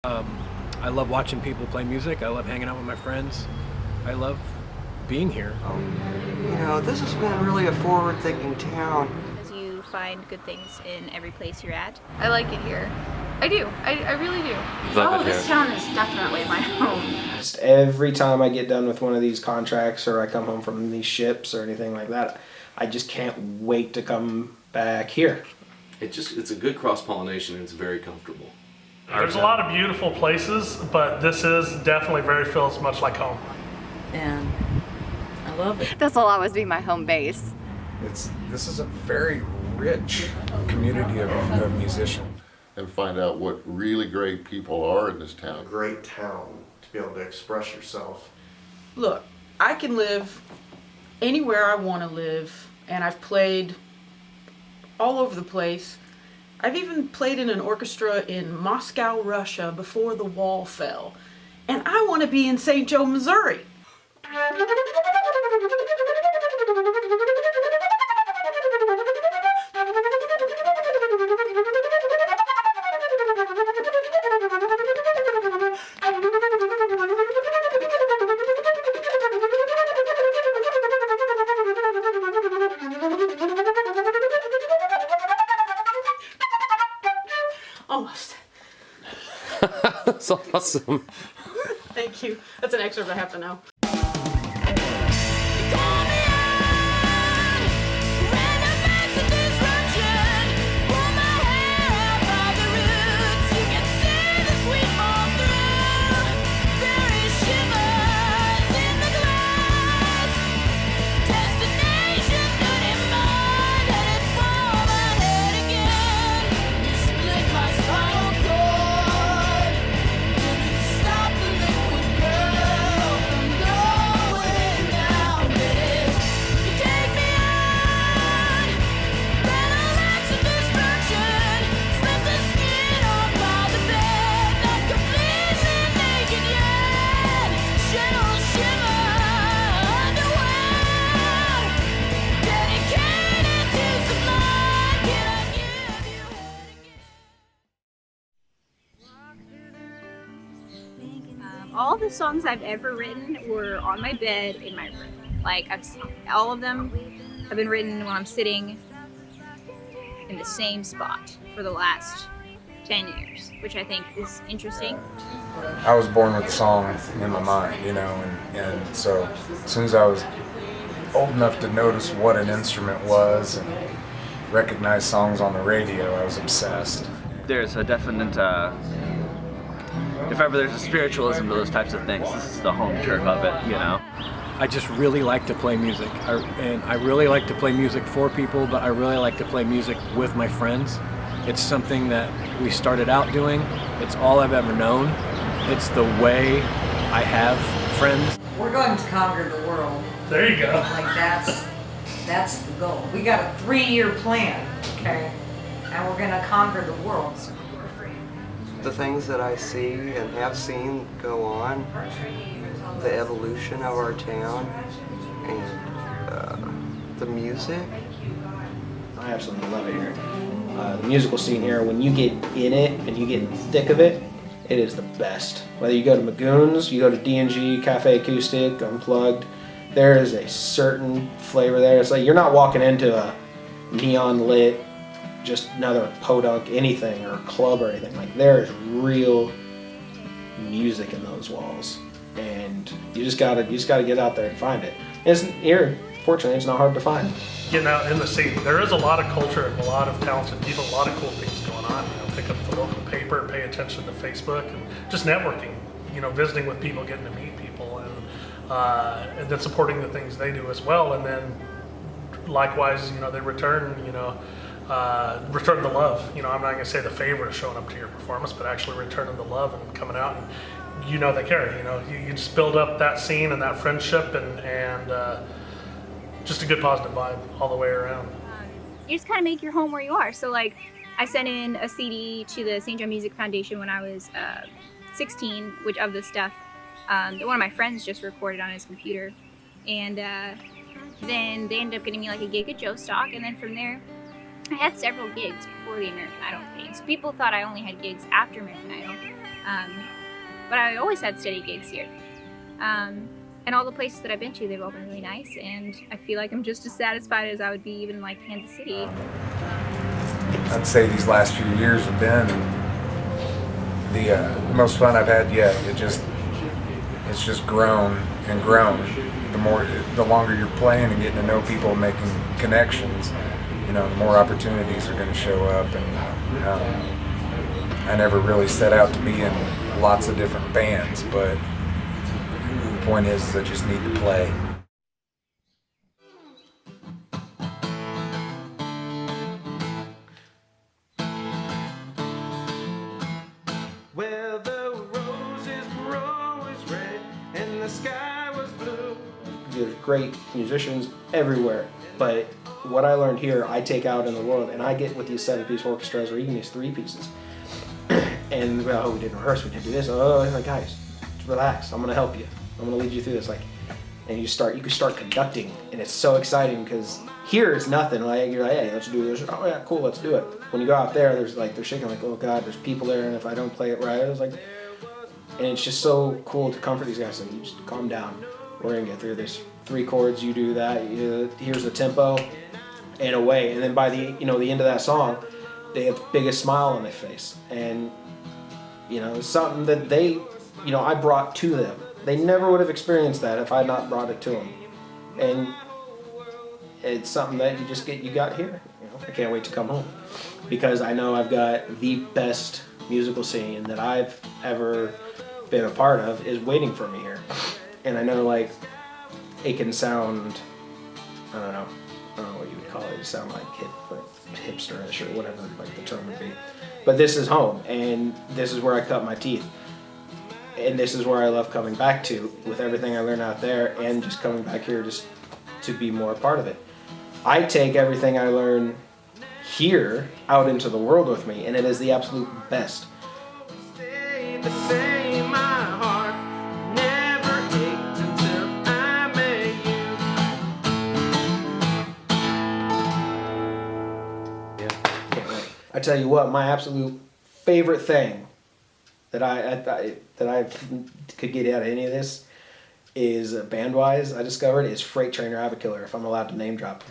I love watching people play music. I love hanging out with my friends. I love being here. This has been really a forward-thinking town. Because you find good things in every place you're at. I like it here. I do. I really do. This town is definitely my home. Just every time I get done with one of these contracts or I come home from these ships or anything like that, I just can't wait to come back here. It's a good cross-pollination and it's very comfortable. There's a lot of beautiful places, but this is definitely feels much like home. And I love it. This will always be my home base. This is a very rich community of musicians. And find out what really great people are in this town. A great town to be able to express yourself. Look, I can live anywhere I want to live, and I've played all over the place. I've even played in an orchestra in Moscow, Russia before the wall fell. And I want to be in St. Joe, Missouri. Almost. That's awesome. Thank you. That's an excerpt I have to know. All the songs I've ever written were on my bed in my room. Like, all of them have been written when I'm sitting in the same spot for the last 10 years, which I think is interesting. I was born with the song in my mind, and so as soon as I was old enough to notice what an instrument was and recognize songs on the radio, I was obsessed. There's a definite if ever there's a spiritualism to those types of things, this is the home turf of it, I just really like to play music. I really like to play music for people, but I really like to play music with my friends. It's something that we started out doing. It's all I've ever known. It's the way I have friends. We're going to conquer the world. There you go. Like that's the goal. We got a 3-year plan, okay? And we're gonna conquer the world. The things that I see and have seen go on, the evolution of our town, and the music. I absolutely love it here. The musical scene here, when you get in it and you get in the thick of it, it is the best. Whether you go to Magoon's, you go to D&G, Cafe Acoustic, Unplugged, there is a certain flavor there. It's like you're not walking into a neon lit, just another podunk anything or a club or anything. Like, there is real music in those walls, and you just gotta get out there and find it. Here, fortunately, it's not hard to find. Getting out in the scene, there is a lot of culture and a lot of talented people, a lot of cool things going on. Pick up the local paper, pay attention to Facebook, and just networking. Visiting with people, getting to meet people, and then supporting the things they do as well. And then likewise, they return the love. I'm not going to say the favor of showing up to your performance, but actually returning the love and coming out, and they care. You just build up that scene and that friendship, and just a good positive vibe all the way around. You just kind of make your home where you are. So like, I sent in a CD to the St. Joe Music Foundation when I was 16, which of the stuff that one of my friends just recorded on his computer, and then they ended up getting me like a gig at Joe Stock, and then from there I had several gigs before the American Idol thing. So people thought I only had gigs after American Idol, But I always had steady gigs here. And all the places that I've been to, they've all been really nice, and I feel like I'm just as satisfied as I would be even like Kansas City. I'd say these last few years have been the most fun I've had yet. It's just grown and grown. The longer you're playing and getting to know people and making connections, you know, the more opportunities are going to show up. And I never really set out to be in lots of different bands, but the point is I just need to play. Well, the roses were always red and the sky was blue. There's great musicians everywhere, but what I learned here, I take out in the world, and I get with these 7-piece orchestras or even these 3 pieces. And well, we didn't rehearse, we didn't do this. Oh, I'm like, guys, relax. I'm gonna help you. I'm gonna lead you through this. Like, and you can start conducting, and it's so exciting because here it's nothing. Like you're like, hey, let's do this. Oh yeah, cool, let's do it. When you go out there, they're shaking like, oh God, there's people there, and if I don't play it right, it's like, and it's just so cool to comfort these guys. And you just calm down. We're gonna get through this. 3 chords, you do that. Here's the tempo, and away. And then by the end of that song, they have the biggest smile on their face, and it's something that they, I brought to them. They never would have experienced that if I had not brought it to them, and it's something that you got here. I can't wait to come home because I know I've got the best musical scene that I've ever been a part of is waiting for me here, and I know like. It can sound, I don't know what you would call it. It sound like hipsterish or whatever like the term would be. But this is home, and this is where I cut my teeth, and this is where I love coming back to with everything I learned out there, and just coming back here just to be more a part of it. I take everything I learn here out into the world with me, and it is the absolute best. Stay the same, my heart never ached until I met you. Yeah, can't wait. I tell you what, my absolute favorite thing that I could get out of any of this is band-wise. I discovered is Freight Train or Avikiller, if I'm allowed to name drop.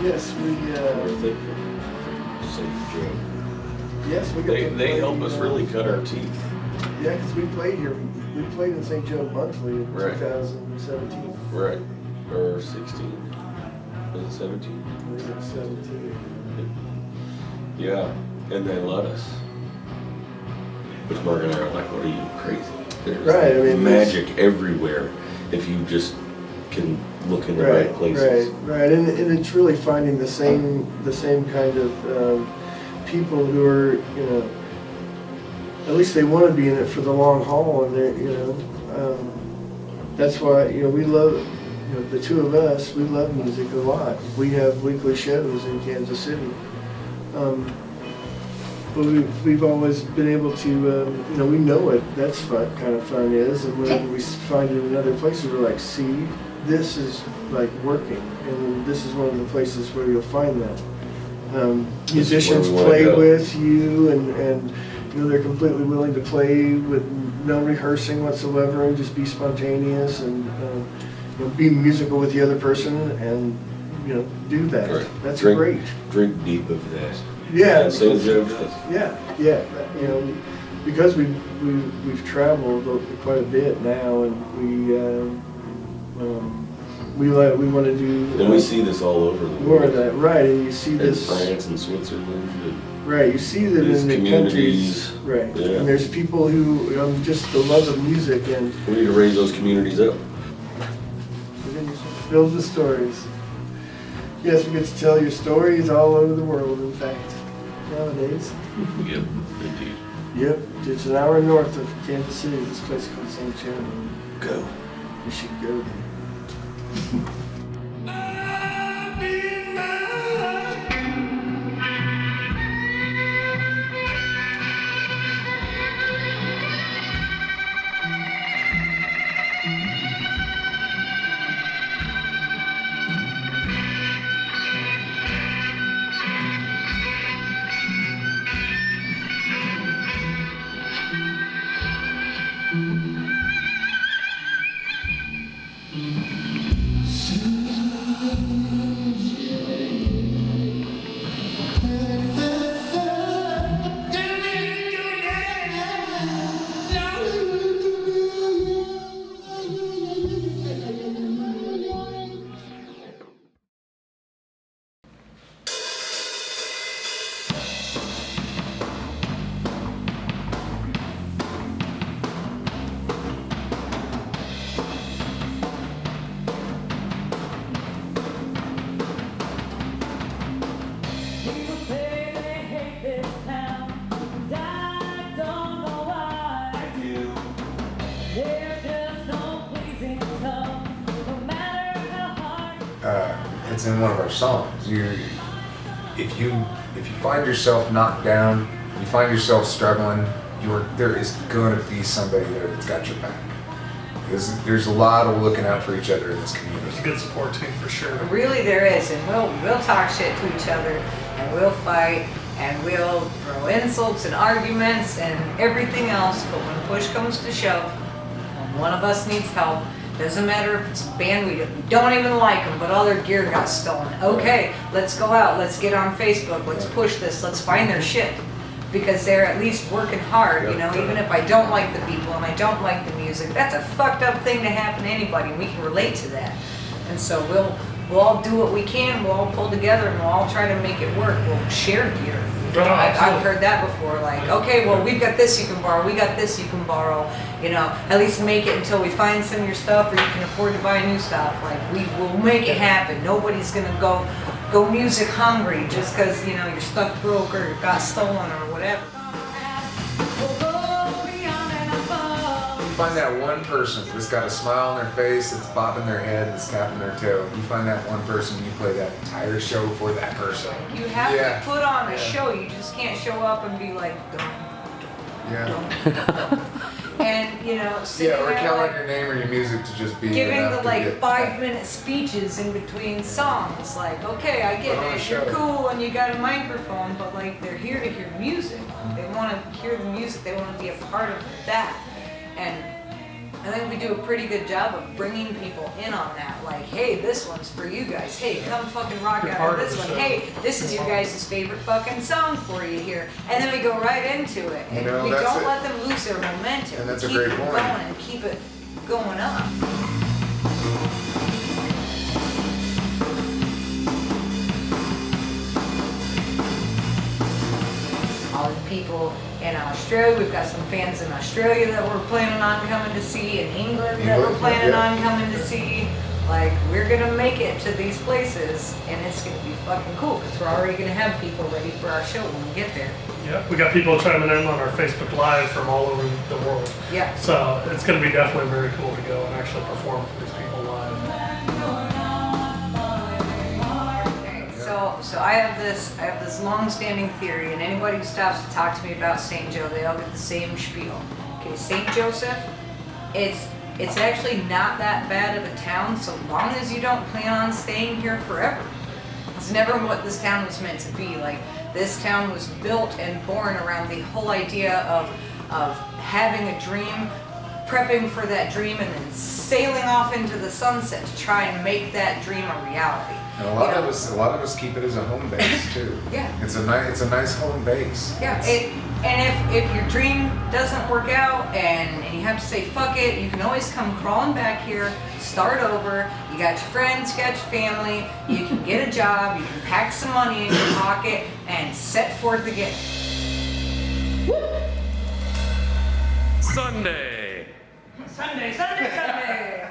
Yes, Yes, we got they help us really cut our teeth. Yeah, because we played here. We played in St. Joe monthly in 2017. Right. Or 16. Was it 17? I think it was 17. Yeah, and they let us. Which Mark and I are like, what are you, crazy? There's magic everywhere if you just can look in the right places. Right. And it's really finding the same kind of people who are, at least they want to be in it for the long haul, and they're, that's why, we love, the two of us, we love music a lot. We have weekly shows in Kansas City. But we've always been able to, we know what that's kind of fun is, and whenever we find it in other places, we're like, see, this is like working, and this is one of the places where you'll find that. Musicians play with you, and they're completely willing to play with no rehearsing whatsoever, and just be spontaneous, and be musical with the other person, and do that. Right. That's great. Drink deep of that. Yeah. Yeah. Because we've traveled quite a bit now, and we want to do. And we see this all over the world. More of that, right? And you see this. France and Switzerland. Right, you see them These in the communities. countries. Right, Yeah. and there's people who just the love of music and We need to raise those communities up. build the stories. Yes, we get to tell your stories all over the world, in fact, nowadays. Yep, indeed. Yep, it's an hour north of Kansas City, this place called St. Joe. Go. You should go there. It's in one of our songs. If you find yourself knocked down, you find yourself struggling, there is going to be somebody there that's got your back. There's a lot of looking out for each other in this community. There's a good support team for sure. Really there is, and we'll talk shit to each other, and we'll fight, and we'll throw insults and arguments and everything else, but when push comes to shove, when one of us needs help, doesn't matter if it's a band we don't even like them, but all their gear got stolen. Okay, let's go out, let's get on Facebook, let's push this, let's find their shit. Because they're at least working hard, you know, even if I don't like the people and I don't like the music, that's a fucked up thing to happen to anybody, and we can relate to that. And so we'll all do what we can, we'll all pull together, and we'll all try to make it work. We'll share gear. I've heard that before, like, okay, well, we've got this you can borrow, we got this you can borrow, you know, at least make it until we find some of your stuff or you can afford to buy new stuff. Like, we will make it happen. Nobody's gonna go music hungry just because, you know, your stuff broke or got stolen or whatever. You find that one person that's got a smile on their face, that's bobbing their head, that's tapping their toe. You find that one person, you play that entire show for that person. You have to put on a show. You just can't show up and be like, and, you know, sitting or there count like, on your name or your music to just be giving enough the to like get 5-minute speeches in between songs. Like, okay, I get it, you're cool and you got a microphone, but like they're here to hear music. They want to hear the music. They want to be a part of that. And I think we do a pretty good job of bringing people in on that. Like, hey, this one's for you guys. Hey, come fucking rock out of this one. Hey, this is your guys' favorite fucking song for you here. And then we go right into it. And You know, we that's don't it. let them lose their momentum. And that's a keep great it point. going and keep it going up. All the people in Australia, we've got some fans in Australia that we're planning on coming to see, in England that we're planning on coming to see. Like, we're gonna make it to these places, and it's gonna be fucking cool, because we're already gonna have people ready for our show when we get there. Yeah, we got people chiming in on our Facebook Live from all over the world. Yeah. So it's going to be definitely very cool to go and actually perform for these people live. So I have this long-standing theory, and anybody who stops to talk to me about St. Joe, they all get the same spiel. Okay, St. Joseph, it's actually not that bad of a town so long as you don't plan on staying here forever. It's never what this town was meant to be. Like, this town was built and born around the whole idea of having a dream, prepping for that dream, and then sailing off into the sunset to try and make that dream a reality. And a lot of us keep it as a home base too. Yeah. It's a nice home base. Yeah, and if your dream doesn't work out and you have to say fuck it, you can always come crawling back here, start over. You got your friends, you got your family, you can get a job, you can pack some money in your pocket and set forth again. Sunday. Sunday, Sunday, Sunday.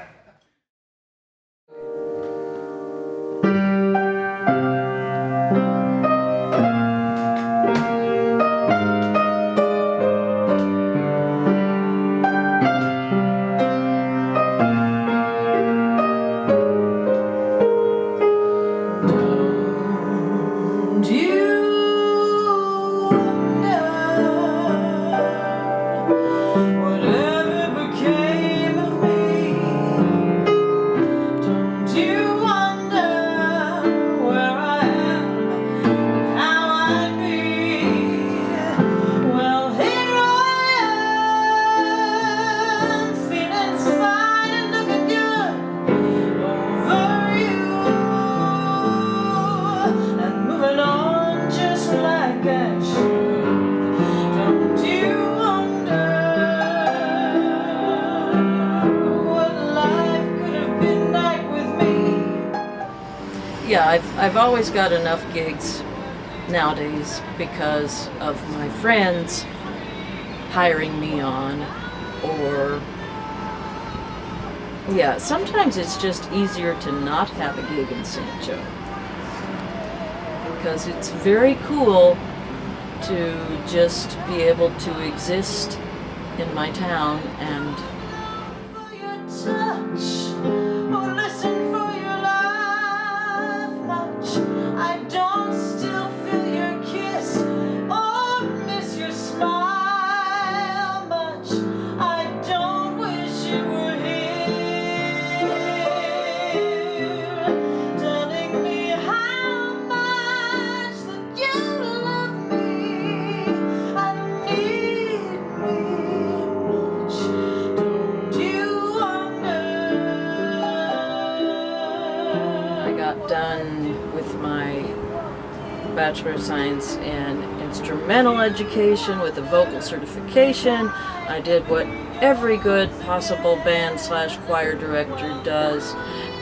Yeah, I've always got enough gigs nowadays because of my friends hiring me on, or yeah, sometimes it's just easier to not have a gig in St. Joe because it's very cool to just be able to exist in my town and done with my Bachelor of Science in Instrumental Education with a vocal certification. I did what every good possible band/choir director does,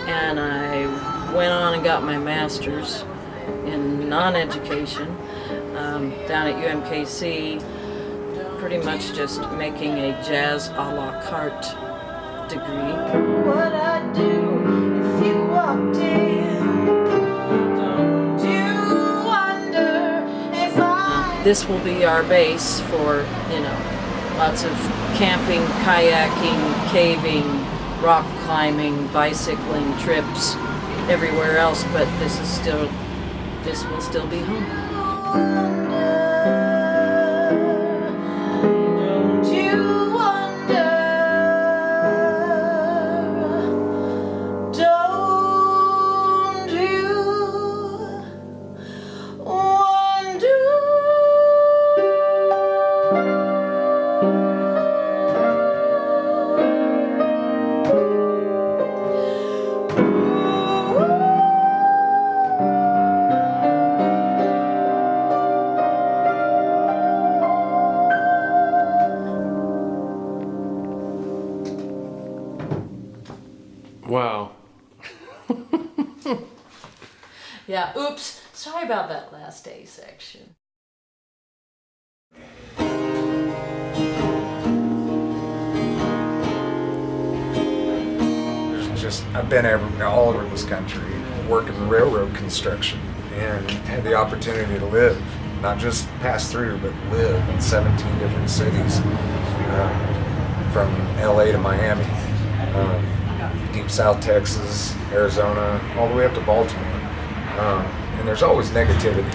and I went on and got my master's in non-education down at UMKC, pretty much just making a jazz a la carte degree. What I'd do if you walked in. This will be our base for, you know, lots of camping, kayaking, caving, rock climbing, bicycling trips, everywhere else, but this will still be home. Wow. Yeah, oops. Sorry about that last A section. I've been all over this country working railroad construction and had the opportunity to live, not just pass through, but live in 17 different cities, from LA to Miami, deep South Texas, Arizona, all the way up to Baltimore. And there's always negativity.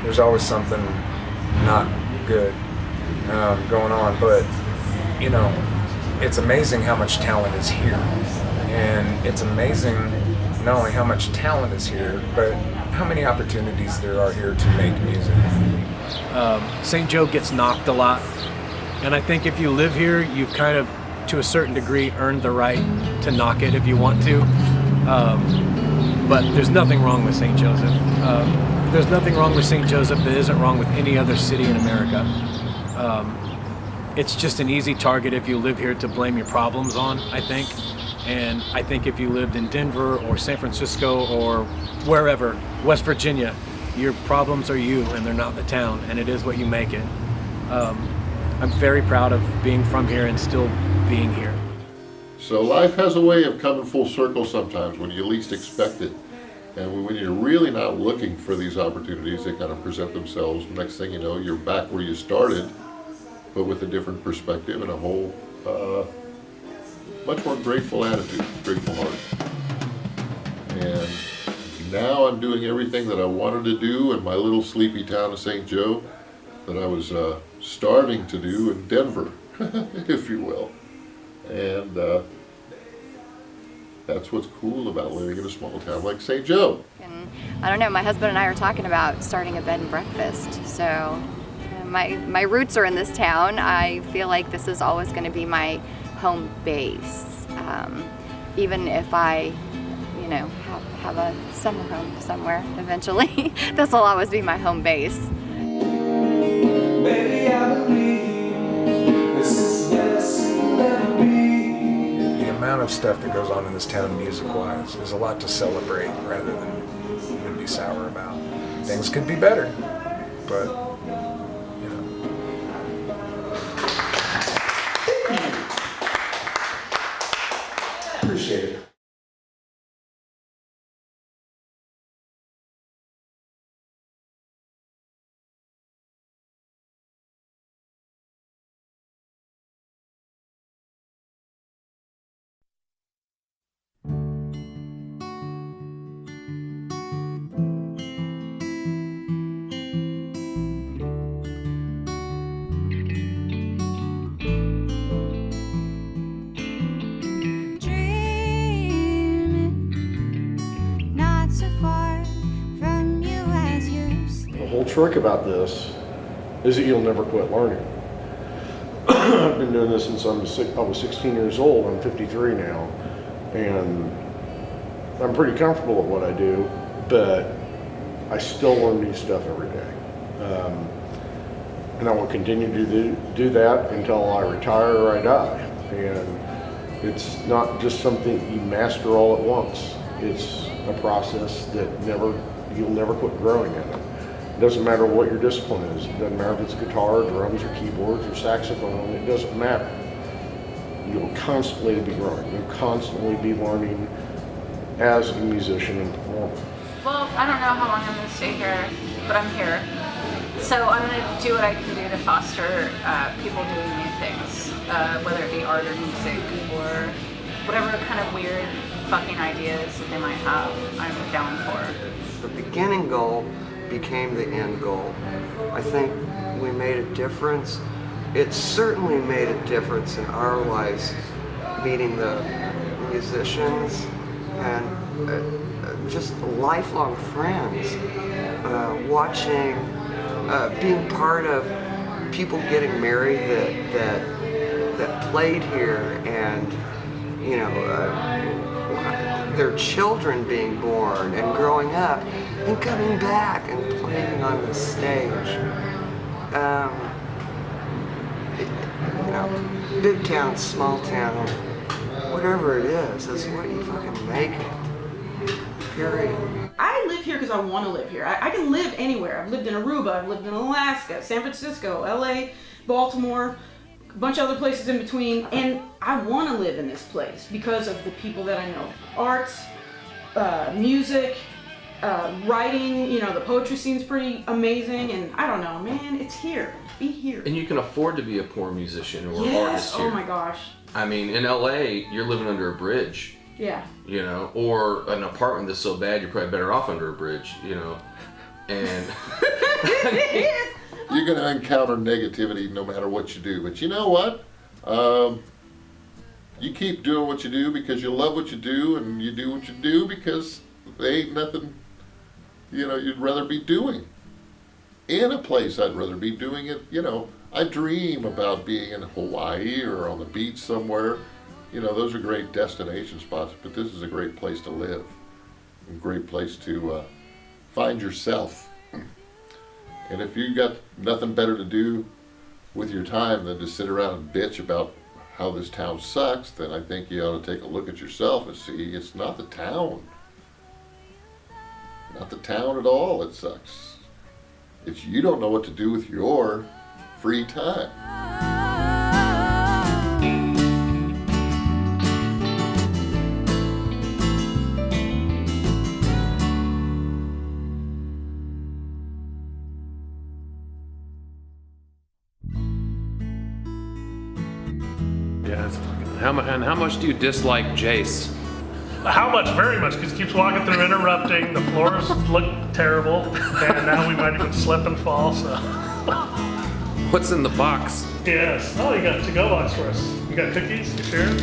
There's always something not good going on, but you know, it's amazing how much talent is here. And it's amazing not only how much talent is here, but how many opportunities there are here to make music. St. Joe gets knocked a lot, and I think if you live here, you've kind of, to a certain degree, earned the right to knock it if you want to. But there's nothing wrong with St. Joseph. There's nothing wrong with St. Joseph that isn't wrong with any other city in America. It's just an easy target if you live here to blame your problems on, I think. And I think if you lived in Denver or San Francisco or wherever, West Virginia, your problems are you and they're not the town, and it is what you make it. I'm very proud of being from here and still being here. So life has a way of coming full circle sometimes when you least expect it. And when you're really not looking for these opportunities, they kind of present themselves. Next thing you know, you're back where you started, but with a different perspective and a whole much more grateful attitude, grateful heart. And now I'm doing everything that I wanted to do in my little sleepy town of St. Joe that I was starving to do in Denver, if you will. And that's what's cool about living in a small town like St. Joe. And I don't know, my husband and I are talking about starting a bed and breakfast. So my roots are in this town. I feel like this is always going to be my home base. Even if I, have a summer home somewhere eventually, this will always be my home base. Baby, I believe this is best it'll ever be. The amount of stuff that goes on in this town music-wise is a lot to celebrate rather than be sour about. Things could be better, but Appreciate it. The whole trick about this is that you'll never quit learning. I've been doing this since I was 16 years old. I'm 53 now, and I'm pretty comfortable at what I do, but I still learn new stuff every day. And I will continue to do that until I retire or I die. And it's not just something you master all at once. It's a process that you'll never quit growing in it. It doesn't matter what your discipline is. It doesn't matter if it's guitar, drums, or keyboards, or saxophone. It doesn't matter. You'll constantly be growing. You'll constantly be learning as a musician and performer. Well, I don't know how long I'm going to stay here, but I'm here. So I'm going to do what I can do to foster people doing new things, whether it be art or music or whatever kind of weird fucking ideas that they might have. I'm down for. The beginning goal became the end goal. I think we made a difference. It certainly made a difference in our lives, meeting the musicians and just lifelong friends, watching, being part of people getting married that played here, and their children being born and growing up and coming back and playing on the stage. Big town, small town, whatever it is what you fucking make it. Period. I live here because I want to live here. I can live anywhere. I've lived in Aruba, I've lived in Alaska, San Francisco, LA, Baltimore, a bunch of other places in between, and I want to live in this place because of the people that I know. Arts, music, writing, the poetry scene's pretty amazing, and I don't know, man, it's here. Be here. And you can afford to be a poor musician or yes. artist here. Oh my gosh. I mean, in LA, you're living under a bridge. Yeah. Or an apartment that's so bad you're probably better off under a bridge, and you're going to encounter negativity no matter what you do. But you know what? You keep doing what you do because you love what you do, and you do what you do because there ain't nothing, you'd rather be doing. In a place I'd rather be doing it, I dream about being in Hawaii or on the beach somewhere. Those are great destination spots, but this is a great place to live. a great place to find yourself. And if you got nothing better to do with your time than to sit around and bitch about how this town sucks, then I think you ought to take a look at yourself and see it's not the town. Not the town at all that sucks. It's you don't know what to do with your free time. Yeah, how much do you dislike Jace? How much? Very much, because he keeps walking through, interrupting. The floors look terrible, and now we might even slip and fall. So. What's in the box? Yes. Oh, you got a to-go box for us. You got cookies? You sure?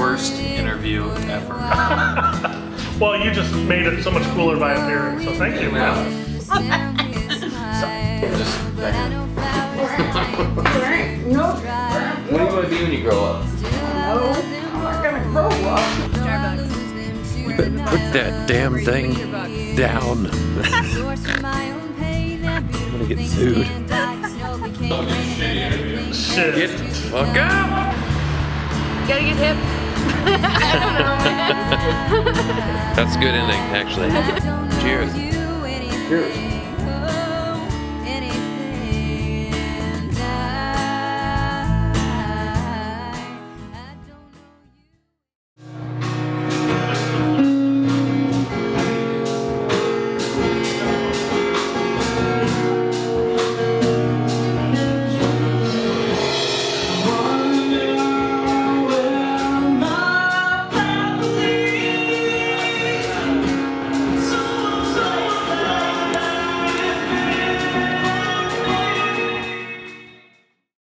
Worst interview ever. Well, you just made it so much cooler by appearing, so thank you, man. What do you want to be when you grow up? No, I'm not gonna grow up. Put that damn thing down. I'm gonna get sued. Shit. Get the fuck out! You gotta get hip. That's a good ending, actually. Cheers. Cheers.